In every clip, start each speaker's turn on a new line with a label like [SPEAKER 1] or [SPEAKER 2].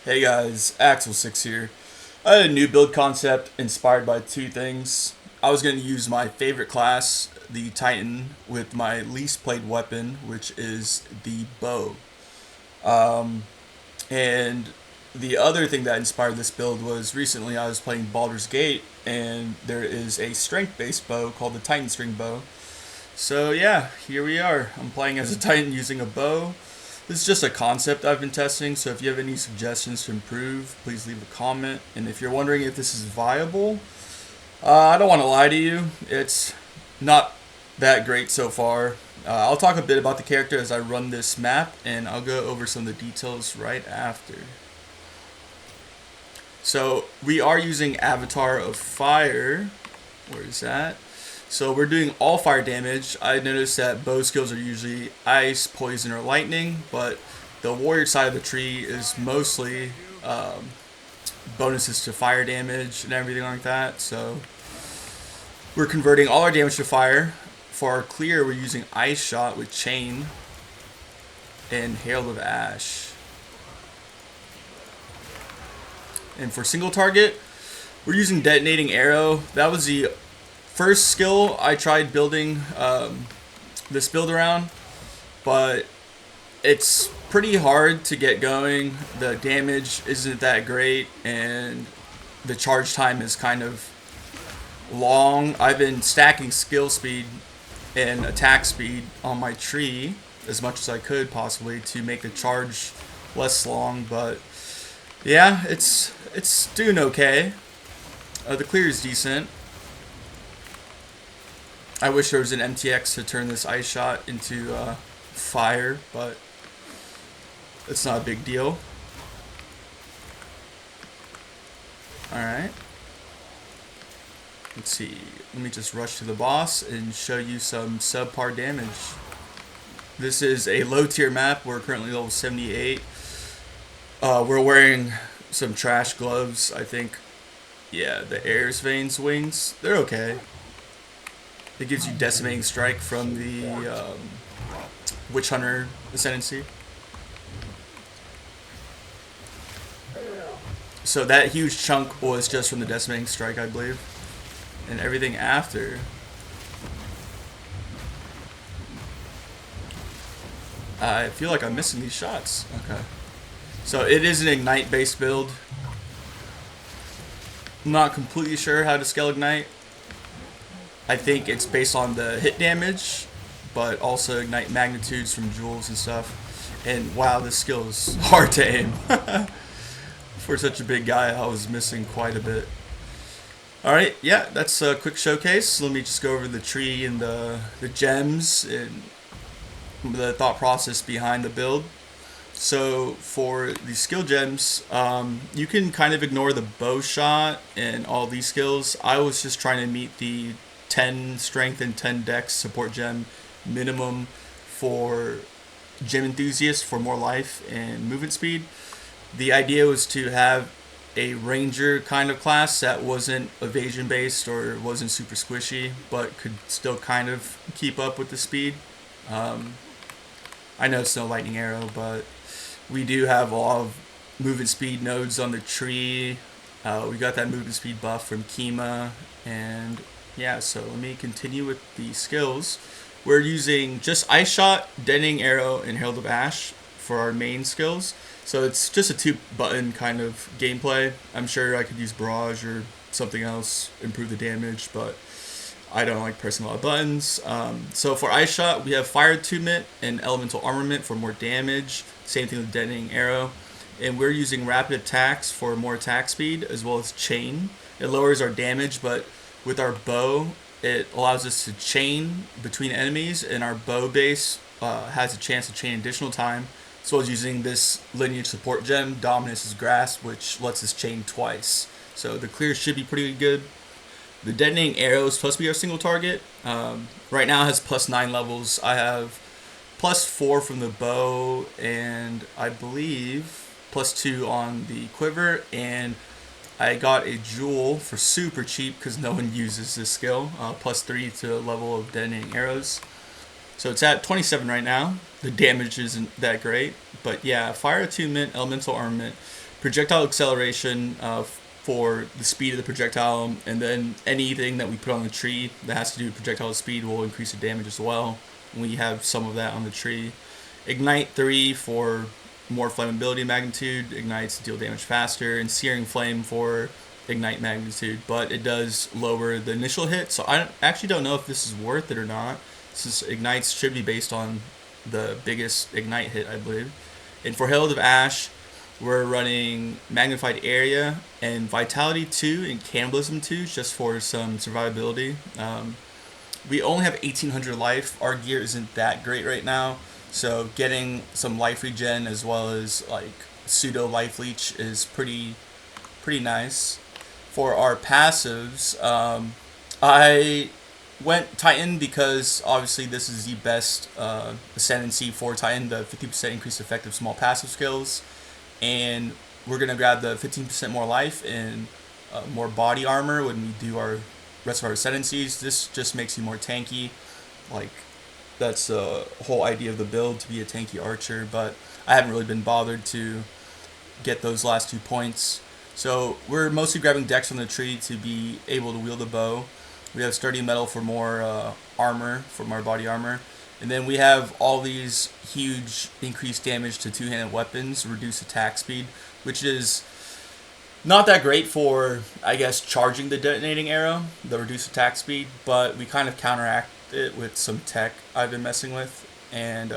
[SPEAKER 1] Hey guys, Axel6 here. I had a new build concept inspired by two things. I was going to use my favorite class, the Titan, with my least played weapon, which is the bow. Um, and the other thing that inspired this build was recently I was playing Baldur's Gate, and there is a strength based bow called the Titan String Bow. So yeah, here we are. I'm playing as a Titan using a bow. This is just a concept I've been testing, so if you have any suggestions to improve, please leave a comment. And if you're wondering if this is viable, I don't want to lie to you. It's not that great so far. I'll talk a bit about the character as I run this map, and I'll go over some of the details right after. So we are using Avatar of Fire. Where is that? So we're doing all fire damage. I noticed that bow skills are usually ice, poison, or lightning, but the warrior side of the tree is mostly bonuses to fire damage and everything like that. So we're converting all our damage to fire. For our clear, we're using Ice Shot with Chain and Herald of Ash. And for single target, we're using Detonating Arrow. That was the first skill I tried building this build around, but it's pretty hard to get going. The damage isn't that great, and the charge time is kind of long. I've been stacking skill speed and attack speed on my tree as much as I could possibly to make the charge less long, but yeah, it's doing okay. The clear is decent. I wish there was an MTX to turn this Ice Shot into fire, but it's not a big deal. Alright. Let's see. Let me just rush to the boss and show you some subpar damage. This is a low tier map. We're currently level 78. We're wearing some trash gloves, I think. Yeah, the Air's Veins wings. They're okay. It gives you Decimating Strike from the Witch Hunter ascendancy. So that huge chunk was just from the Decimating Strike, I believe. And everything after. I feel like I'm missing these shots. Okay. So it is an Ignite based build. I'm not completely sure how to scale Ignite. I think it's based on the hit damage, but also ignite magnitudes from jewels and stuff. And wow, this skill is hard to aim. For such a big guy, I was missing quite a bit. Alright, yeah, that's a quick showcase. Let me just go over the tree and the gems and the thought process behind the build. So for the skill gems, you can kind of ignore the bow shot and all these skills. I was just trying to meet the 10 strength and 10 dex support gem minimum for gym enthusiasts for more life and movement speed. The idea was to have a ranger kind of class that wasn't evasion based or wasn't super squishy, but could still kind of keep up with the speed. I know it's no lightning arrow, but we do have a lot of movement speed nodes on the tree. We got that movement speed buff from Kima, and yeah, so let me continue with the skills. We're using just Ice Shot, Detonating Arrow, and Herald of Ash for our main skills. So it's just a 2-button kind of gameplay. I'm sure I could use Barrage or something else, improve the damage, but I don't like pressing a lot of buttons. So for Ice Shot, we have Fire Attunement and Elemental Armament for more damage. Same thing with Detonating Arrow. And we're using Rapid Attacks for more attack speed, as well as Chain. It lowers our damage, but with our bow, it allows us to chain between enemies, and our bow base has a chance to chain additional time, as well as using this lineage support gem, Dominus' Grasp, which lets us chain twice. So the clear should be pretty good. The Detonating Arrow is supposed to be our single target. Right now it has plus 9 levels. I have plus 4 from the bow, and I believe plus 2 on the quiver, and I got a jewel for super cheap because no one uses this skill. Plus 3 to the level of Detonating Arrows. So it's at 27 right now. The damage isn't that great. But yeah, Fire Attunement, Elemental Armament, projectile acceleration for the speed of the projectile, and then anything that we put on the tree that has to do with projectile speed will increase the damage as well. We have some of that on the tree. Ignite 3 for more flammability magnitude, ignites to deal damage faster, and Searing Flame for ignite magnitude, but it does lower the initial hit, so I actually don't know if this is worth it or not. Since ignites should be based on the biggest ignite hit, I believe. And for Herald of Ash, we're running Magnified Area and Vitality 2 and Cannibalism 2 just for some survivability. We only have 1800 life. Our gear isn't that great right now, so getting some life regen as well as like pseudo life leech is pretty nice. For our passives, I went Titan because obviously this is the best ascendancy for Titan, the 50% increased effective small passive skills, and we're gonna grab the 15% more life and more body armor when we do our rest of our ascendancies. This just makes you more tanky, like that's the whole idea of the build, to be a tanky archer, but I haven't really been bothered to get those last 2 points. So we're mostly grabbing Dex on the tree to be able to wield the bow. We have Sturdy Metal for more armor, from our body armor. And then we have all these huge increased damage to two-handed weapons, reduced attack speed, which is not that great for, I guess, charging the detonating arrow, the reduced attack speed, but we kind of counteract it with some tech I've been messing with. And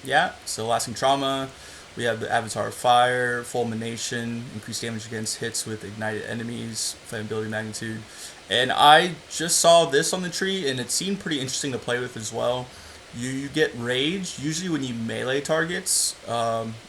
[SPEAKER 1] yeah, so Lasting Trauma. We have the Avatar of Fire, Fulmination, increased damage against hits with ignited enemies, flammability magnitude. And I just saw this on the tree, and it seemed pretty interesting to play with as well. You get Rage, usually when you melee targets,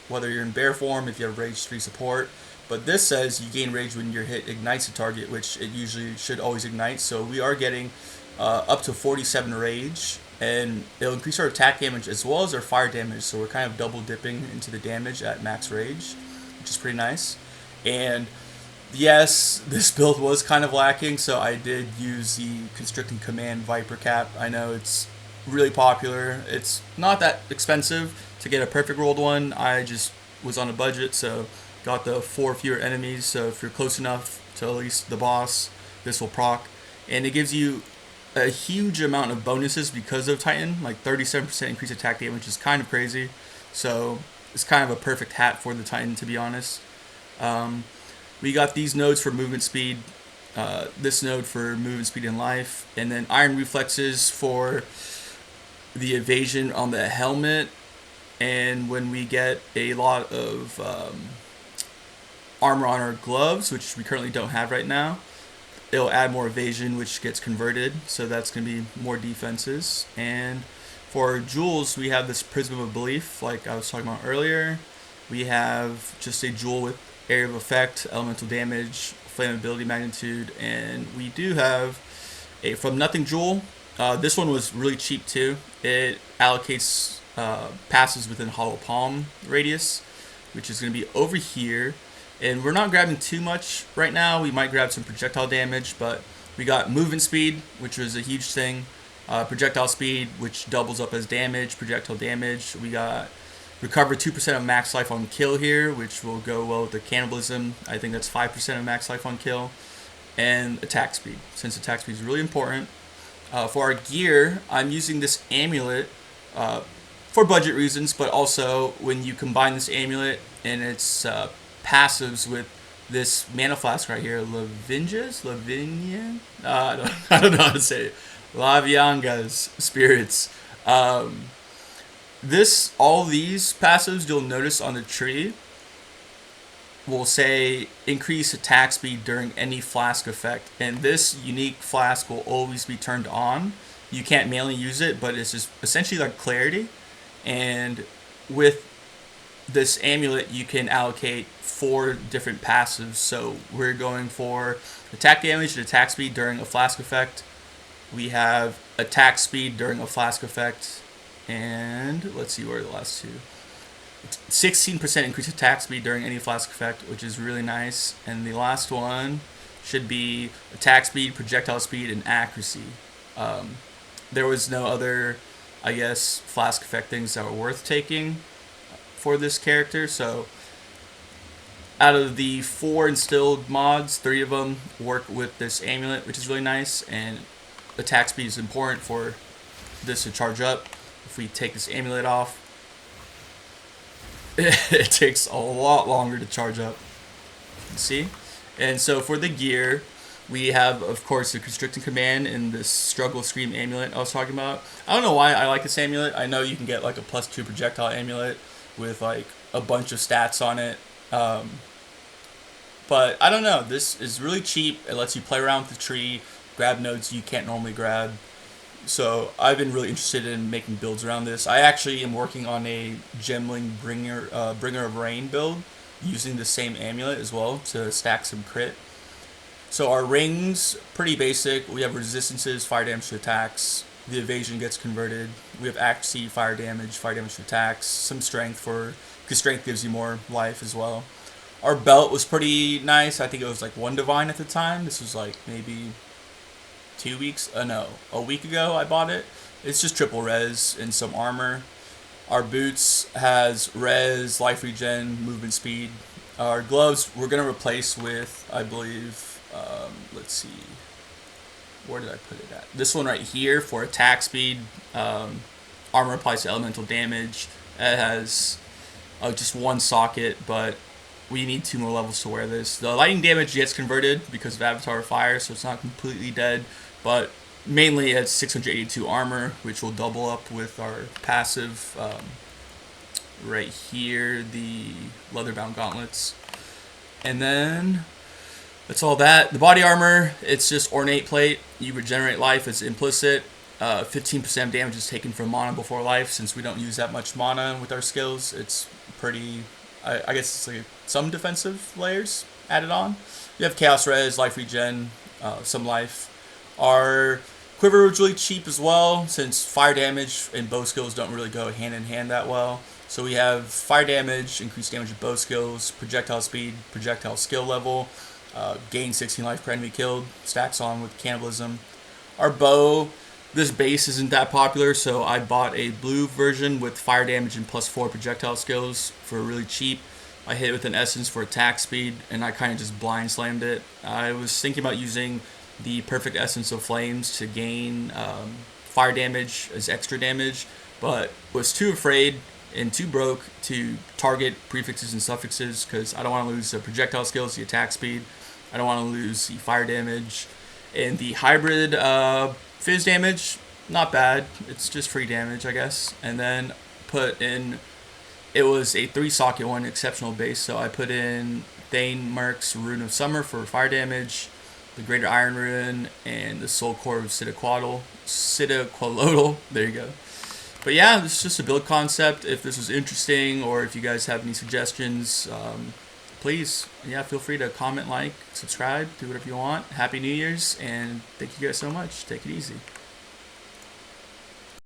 [SPEAKER 1] whether you're in bear form, if you have Rage 3 support. But this says you gain Rage when your hit ignites a target, which it usually should always ignite. So we are getting up to 47 Rage, and it'll increase our attack damage as well as our fire damage, so we're kind of double dipping into the damage at max rage, which is pretty nice. And yes, this build was kind of lacking, so I did use the Constricting Command Viper Cap. I know it's really popular. It's not that expensive to get a perfect rolled one. I just was on a budget, so got the 4 fewer enemies, so if you're close enough to at least the boss, this will proc. And it gives you a huge amount of bonuses because of Titan, like 37% increased attack damage is kind of crazy. So it's kind of a perfect hat for the Titan, to be honest. We got these nodes for movement speed, this node for movement speed and life, and then Iron Reflexes for the evasion on the helmet. And when we get a lot of armor on our gloves, which we currently don't have right now, it'll add more evasion, which gets converted, so that's going to be more defenses. And for jewels, we have this Prism of Belief, like I was talking about earlier. We have just a jewel with area of effect, elemental damage, flammability magnitude, and we do have a From Nothing jewel. This one was really cheap too. It allocates passes within Hollow Palm radius, which is going to be over here. And we're not grabbing too much right now. We might grab some projectile damage, but we got movement speed, which was a huge thing. Projectile speed, which doubles up as damage, projectile damage. We got recover 2% of max life on kill here, which will go well with the cannibalism. I think that's 5% of max life on kill. And attack speed, since attack speed is really important. For our gear, I'm using this amulet for budget reasons, but also when you combine this amulet and its passives with this mana flask right here, Lavinian? I don't know how to say it. Lavianga's spirits. All these passives you'll notice on the tree will say increase attack speed during any flask effect, and this unique flask will always be turned on. You can't manually use it, but it's just essentially like clarity. And with this amulet, you can allocate 4 different passives. So we're going for attack damage and attack speed during a flask effect. We have attack speed during a flask effect, and let's see where are the last two. 16% increased attack speed during any flask effect, which is really nice. And the last one should be attack speed, projectile speed, and accuracy. There was no other, I guess, flask effect things that were worth taking for this character, so Out of the 4 instilled mods, 3 of them work with this amulet, which is really nice, and attack speed is important for this to charge up. If we take this amulet off, it takes a lot longer to charge up. See? And so for the gear, we have, of course, the Constricting Command and this Struggle Scream amulet I was talking about. I don't know why I like this amulet. I know you can get like a +2 projectile amulet with like a bunch of stats on it. But I don't know. This is really cheap. It lets you play around with the tree, grab nodes you can't normally grab. So I've been really interested in making builds around this. I actually am working on a Gemling Bringer of Rain build using the same amulet as well to stack some crit. So our rings, pretty basic. We have resistances, fire damage to attacks. The evasion gets converted. We have accuracy, fire damage to attacks. Some strength because strength gives you more life as well. Our belt was pretty nice. I think it was like 1 divine at the time. This was like maybe a week ago I bought it. It's just triple res and some armor. Our boots has res, life regen, movement speed. Our gloves we're going to replace with, I believe, let's see, where did I put it at? This one right here for attack speed. Armor applies to elemental damage. It has just 1 socket, but we need 2 more levels to wear this. The lightning damage gets converted because of Avatar of Fire, so it's not completely dead, but mainly it's 682 armor, which will double up with our passive right here, the leather-bound gauntlets. And then that's all that. The body armor, it's just ornate plate. You regenerate life, it's implicit. 15% damage is taken from mana before life. Since we don't use that much mana with our skills, it's pretty, I guess it's like some defensive layers added on. You have chaos res, life regen, some life. Our quiver was really cheap as well, since fire damage and bow skills don't really go hand in hand that well. So we have fire damage, increased damage with bow skills, projectile speed, projectile skill level, gain 16 life per enemy killed, stacks on with cannibalism. Our bow, this base isn't that popular, so I bought a blue version with fire damage and +4 projectile skills for really cheap. I hit it with an essence for attack speed, and I kind of just blind slammed it. I was thinking about using the perfect essence of flames to gain fire damage as extra damage, but was too afraid and too broke to target prefixes and suffixes because I don't want to lose the projectile skills, the attack speed. I don't want to lose the fire damage. And the hybrid fizz damage, not bad. It's just free damage, I guess. And then put in, it was a 3-socket one, exceptional base, so I put in Thane Merc's Rune of Summer for fire damage, the Greater Iron Rune, and the Soul Core of Citaquatl. There you go. But yeah, this is just a build concept. If this was interesting or if you guys have any suggestions, please, feel free to comment, like, subscribe, do whatever you want. Happy New Year's, and thank you guys so much. Take it easy.